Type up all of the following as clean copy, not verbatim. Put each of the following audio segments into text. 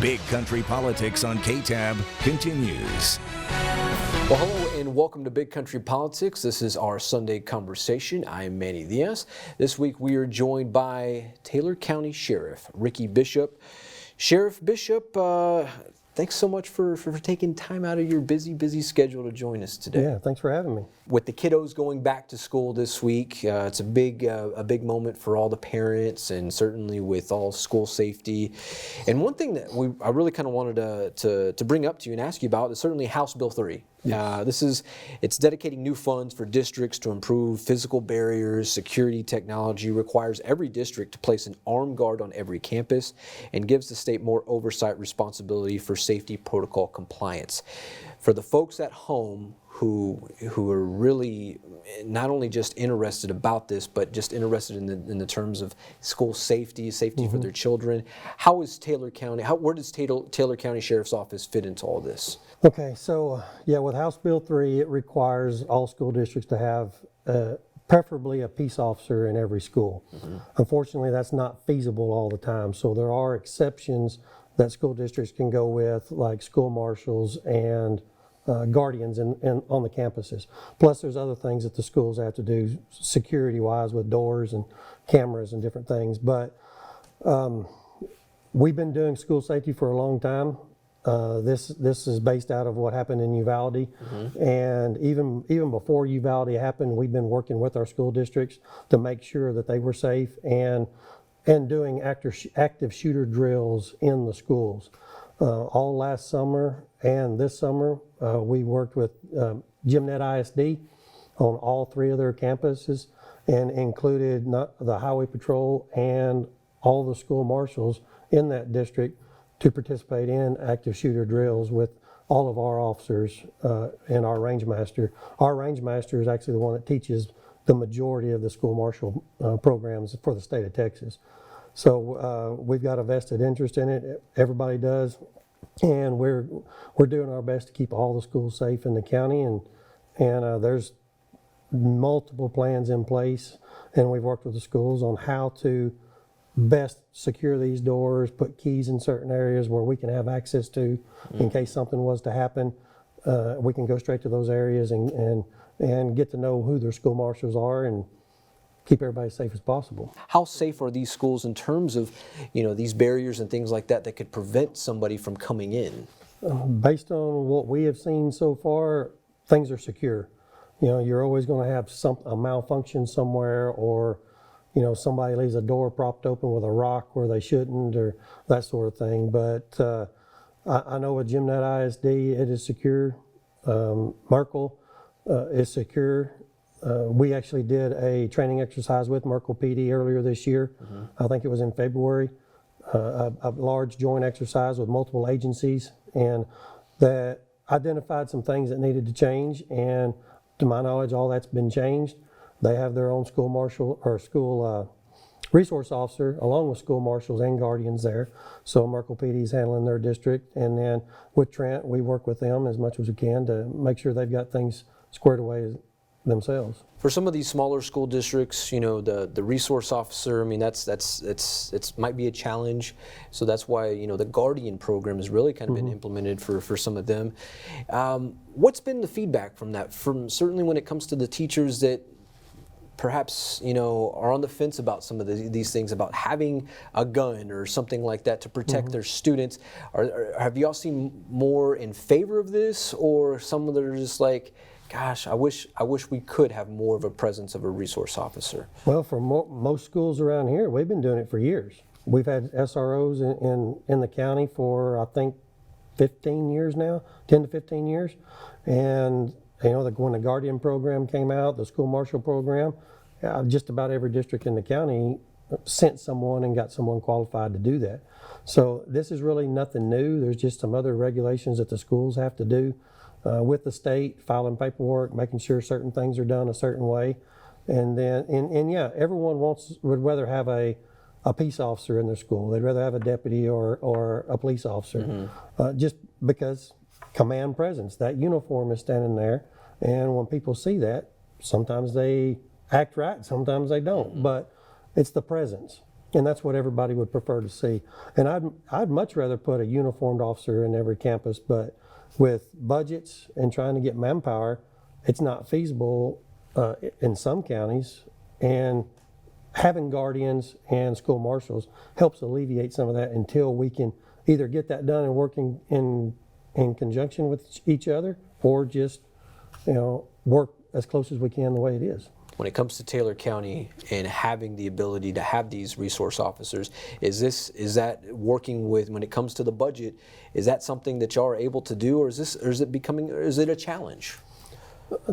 Big Country Politics on KTAB continues. Well, hello and welcome to Big Country Politics. This is our Sunday conversation. I'm Manny Diaz. This week we are joined by Taylor County Sheriff Ricky Bishop. Sheriff Bishop, thanks so much for taking time out of your busy schedule to join us today. Yeah, thanks for having me. With the kiddos going back to school this week, it's a big moment for all the parents, and certainly with all school safety. And one thing that I really kind of wanted to bring up to you and ask you about is certainly House Bill 3. Yes. It's dedicating new funds for districts to improve physical barriers. Security technology requires every district to place an armed guard on every campus and gives the state more oversight responsibility for safety protocol compliance. For the folks at home who are really not only just interested about this, but just interested in the terms of school safety for their children, how is Taylor County? Where does Taylor County Sheriff's Office fit into all this? Okay, so with House Bill 3, it requires all school districts to have preferably a peace officer in every school. Unfortunately, that's not feasible all the time, so there are exceptions that school districts can go with, like school marshals and guardians on the campuses. Plus, there's other things that the schools have to do security-wise with doors and cameras and different things. But we've been doing school safety for a long time. This is based out of what happened in Uvalde, and even before Uvalde happened, we've been working with our school districts to make sure that they were safe and doing active shooter drills in the schools. All last summer and this summer, we worked with Gymnet ISD on all 3 of their campuses and included the Highway Patrol and all the school marshals in that district to participate in active shooter drills with all of our officers and our range master. Our range master is actually the one that teaches the majority of the school marshal programs for the state of Texas. So we've got a vested interest in it. Everybody does, and we're doing our best to keep all the schools safe in the county. And there's multiple plans in place, and we've worked with the schools on how to best secure these doors, put keys in certain areas where we can have access to in case something was to happen. We can go straight to those areas and get to know who their school marshals are and keep everybody as safe as possible. How safe are these schools in terms of, these barriers and things like that could prevent somebody from coming in? Based on what we have seen so far, things are secure. You're always going to have a malfunction somewhere, or somebody leaves a door propped open with a rock where they shouldn't, or that sort of thing. But I know with Gymnet ISD, it is secure. Merkel is secure. We actually did a training exercise with Merkel PD earlier this year. I think it was in February. A large joint exercise with multiple agencies, and that identified some things that needed to change. And to my knowledge, all that's been changed. They have their own school marshal or school resource officer, along with school marshals and guardians there. So Merkel PD is handling their district, and then with Trent, we work with them as much as we can to make sure they've got things squared away themselves. For some of these smaller school districts, the resource officer, it's might be a challenge. So that's why, the Guardian program has really kind of been implemented for some of them. What's been the feedback from that? From certainly when it comes to the teachers that perhaps, are on the fence about some of these things, about having a gun or something like that to protect their students. Have you all seen more in favor of this, or some that are just like, gosh, I wish we could have more of a presence of a resource officer? Well, for most schools around here, we've been doing it for years. We've had SROs in the county for, I think, 15 years now, 10 to 15 years. And, when the Guardian program came out, the school marshal program, just about every district in the county sent someone and got someone qualified to do that. So this is really nothing new. There's just some other regulations that the schools have to do with the state, filing paperwork, making sure certain things are done a certain way. And then, everyone would rather have a peace officer in their school. They'd rather have a deputy or a police officer, just because command presence, that uniform is standing there. And when people see that, sometimes they act right, sometimes they don't. But it's the presence. And that's what everybody would prefer to see. And I'd much rather put a uniformed officer in every campus, but with budgets and trying to get manpower, it's not feasible in some counties. And having guardians and school marshals helps alleviate some of that until we can either get that done and working in conjunction with each other, or just, work as close as we can the way it is. When it comes to Taylor County and having the ability to have these resource officers, is that working with, when it comes to the budget, is that something that y'all are able to do, or is it a challenge?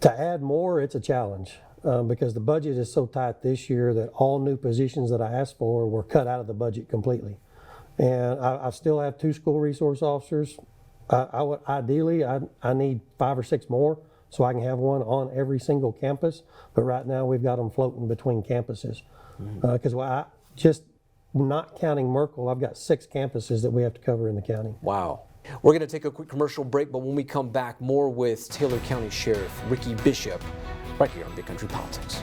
To add more, it's a challenge because the budget is so tight this year that all new positions that I asked for were cut out of the budget completely. And I still have 2 school resource officers. Ideally, I need 5 or 6 more, so I can have one on every single campus. But right now we've got them floating between campuses. Because just not counting Merkel, I've got 6 campuses that we have to cover in the county. Wow. We're going to take a quick commercial break, but when we come back, more with Taylor County Sheriff Ricky Bishop right here on Big Country Politics.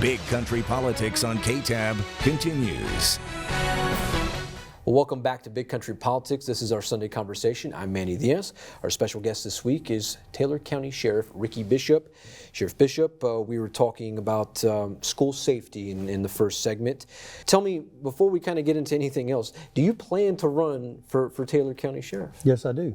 Big Country Politics on KTAB continues. Well, welcome back to Big Country Politics. This is our Sunday conversation. I'm Manny Diaz. Our special guest this week is Taylor County Sheriff Ricky Bishop. Sheriff Bishop, we were talking about school safety in the first segment. Tell me, before we kind of get into anything else, do you plan to run for Taylor County Sheriff? Yes, I do.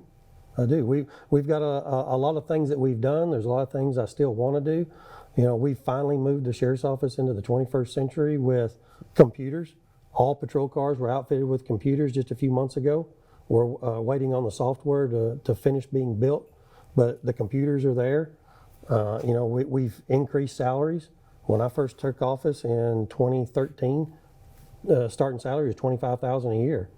We've got a lot of things that we've done. There's a lot of things I still want to do. We finally moved the sheriff's office into the 21st century with computers. All patrol cars were outfitted with computers just a few months ago. We're waiting on the software to finish being built, but the computers are there. We've increased salaries. When I first took office in 2013, starting salary was $25,000 a year.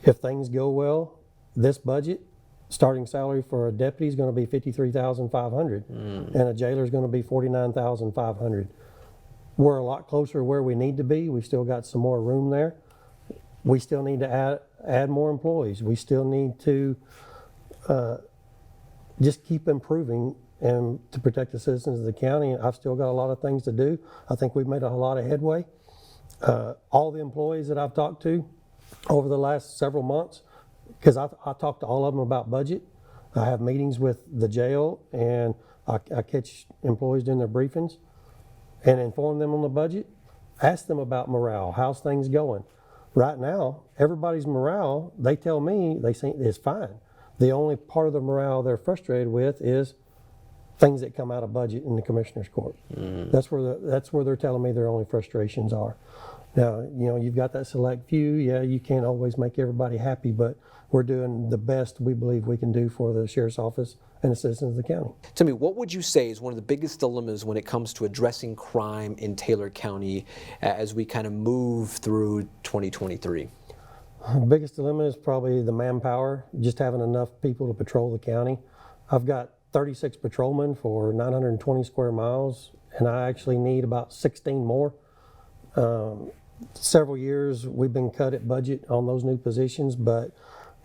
If things go well, this budget, starting salary for a deputy is going to be $53,500, and a jailer is going to be $49,500. We're a lot closer to where we need to be. We've still got some more room there. We still need to add more employees. We still need to just keep improving and to protect the citizens of the county. I've still got a lot of things to do. I think we've made a lot of headway. All the employees that I've talked to over the last several months, because I talked to all of them about budget. I have meetings with the jail, and I catch employees doing their briefings and inform them on the budget, ask them about morale, how's things going. Right now, everybody's morale, they tell me, they say is fine. The only part of the morale they're frustrated with is things that come out of budget in the commissioner's court. That's where they're telling me their only frustrations are. Now, you've got that select few. Yeah, you can't always make everybody happy, but we're doing the best we believe we can do for the sheriff's office and the citizens of the county. Tell me, what would you say is one of the biggest dilemmas when it comes to addressing crime in Taylor County as we kind of move through 2023? The biggest dilemma is probably the manpower, just having enough people to patrol the county. I've got 36 patrolmen for 920 square miles, and I actually need about 16 more. Several years we've been cut at budget on those new positions, but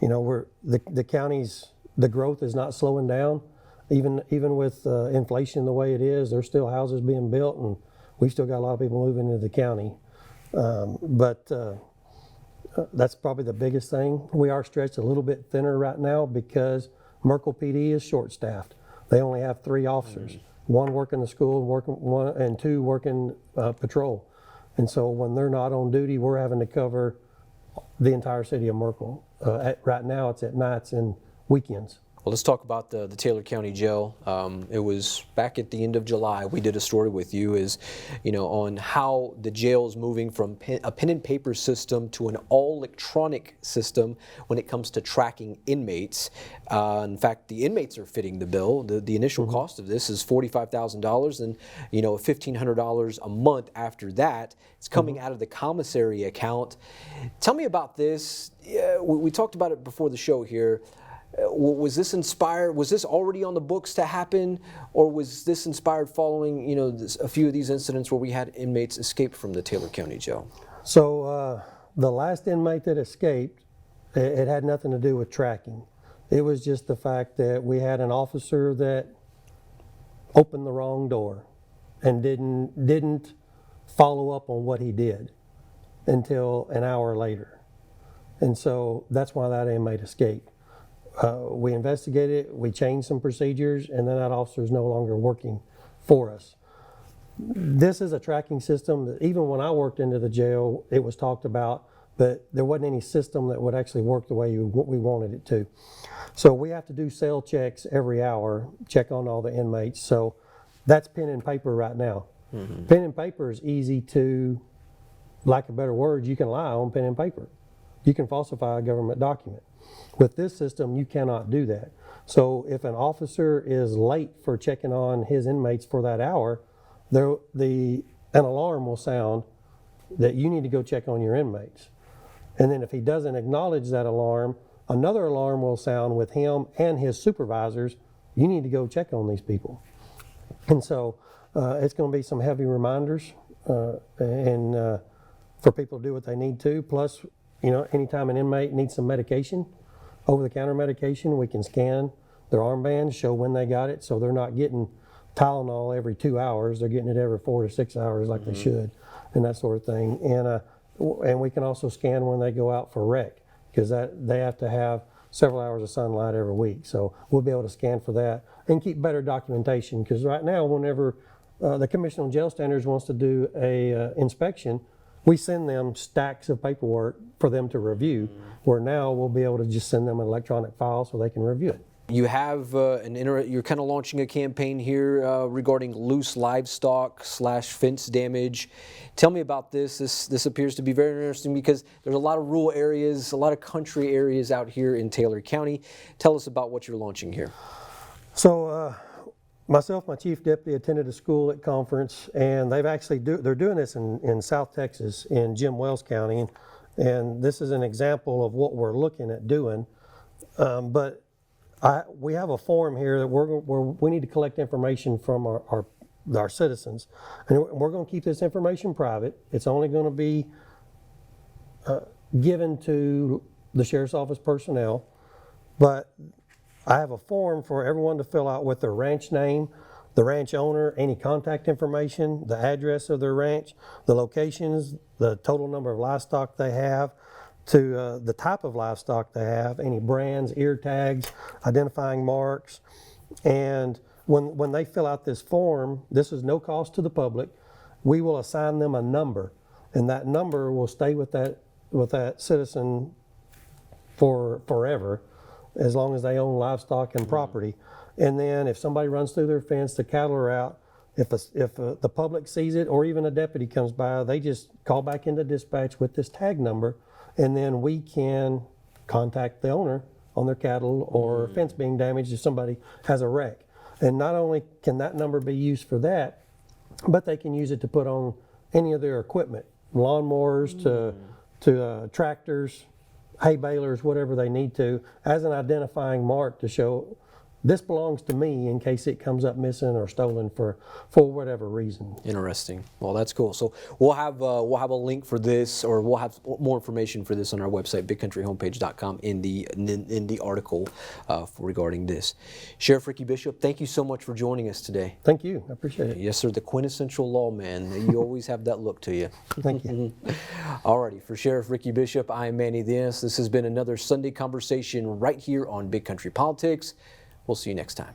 the county's, the growth is not slowing down. Even with inflation the way it is, there's still houses being built, and we've still got a lot of people moving into the county. But that's probably the biggest thing. We are stretched a little bit thinner right now because Merkel PD is short-staffed. They only have 3 officers, 1 working the school, and 2 working patrol. And so when they're not on duty, we're having to cover the entire city of Merkel. Right now, it's at nights and weekends. Well, let's talk about the Taylor County Jail. It was back at the end of July. We did a story with you, on how the jail is moving from a pen and paper system to an all electronic system when it comes to tracking inmates. In fact, the inmates are fitting the bill. The initial cost of this is $45,000, and $1,500 a month after that. It's coming out of the commissary account. Tell me about this. We talked about it before the show here. Was this inspired? Was this already on the books to happen, or was this inspired following, a few of these incidents where we had inmates escape from the Taylor County Jail? So the last inmate that escaped, it had nothing to do with tracking. It was just the fact that we had an officer that opened the wrong door, and didn't follow up on what he did until an hour later. And so that's why that inmate escaped. We investigated it, we changed some procedures, and then that officer is no longer working for us. This is a tracking system that even when I worked into the jail, it was talked about, but there wasn't any system that would actually work the way we wanted it to. So we have to do cell checks every hour, check on all the inmates. So that's pen and paper right now. Mm-hmm. Pen and paper is easy to, lack of better words, you can lie on pen and paper. You can falsify a government document. With this system, you cannot do that. So if an officer is late for checking on his inmates for that hour, an alarm will sound that you need to go check on your inmates. And then if he doesn't acknowledge that alarm, another alarm will sound with him and his supervisors, you need to go check on these people. And so it's going to be some heavy reminders and for people to do what they need to. Plus, anytime an inmate needs some medication, over-the-counter medication, we can scan their armbands, show when they got it, so they're not getting Tylenol every 2 hours. They're getting it every 4 to 6 hours like they should, and that sort of thing. And we can also scan when they go out for rec, because they have to have several hours of sunlight every week. So we'll be able to scan for that and keep better documentation, because right now, whenever the Commission on Jail Standards wants to do a inspection, we send them stacks of paperwork for them to review, where now we'll be able to just send them an electronic file so they can review it. You have you're kind of launching a campaign here regarding loose livestock / fence damage. Tell me about this. This appears to be very interesting because there's a lot of rural areas, a lot of country areas out here in Taylor County. Tell us about what you're launching here. So myself, my chief deputy attended a school at conference, and they're doing this in South Texas in Jim Wells County, and this is an example of what we're looking at doing. But we have a form here that we need to collect information from our citizens, and we're going to keep this information private. It's only going to be given to the sheriff's office personnel, but I have a form for everyone to fill out with their ranch name, the ranch owner, any contact information, the address of their ranch, the locations, the total number of livestock they have, to the type of livestock they have, any brands, ear tags, identifying marks. And when they fill out this form, this is no cost to the public. We will assign them a number, and that number will stay with that citizen for forever, as long as they own livestock and property. And then if somebody runs through their fence, the cattle are out. If the public sees it, or even a deputy comes by, they just call back into dispatch with this tag number, and then we can contact the owner on their cattle or fence being damaged if somebody has a wreck. And not only can that number be used for that, but they can use it to put on any of their equipment, lawnmowers to tractors, hay balers, whatever they need to, as an identifying mark to show this belongs to me in case it comes up missing or stolen for whatever reason. Interesting. Well, that's cool. So we'll have a link for this, or we'll have more information for this on our website, bigcountryhomepage.com, in the article regarding this. Sheriff Ricky Bishop, thank you so much for joining us today. Thank you. I appreciate it. Yes, sir. The quintessential lawman. You always have that look to you. Thank you. Alrighty. For Sheriff Ricky Bishop, I am Manny Diaz. This has been another Sunday Conversation right here on Big Country Politics. We'll see you next time.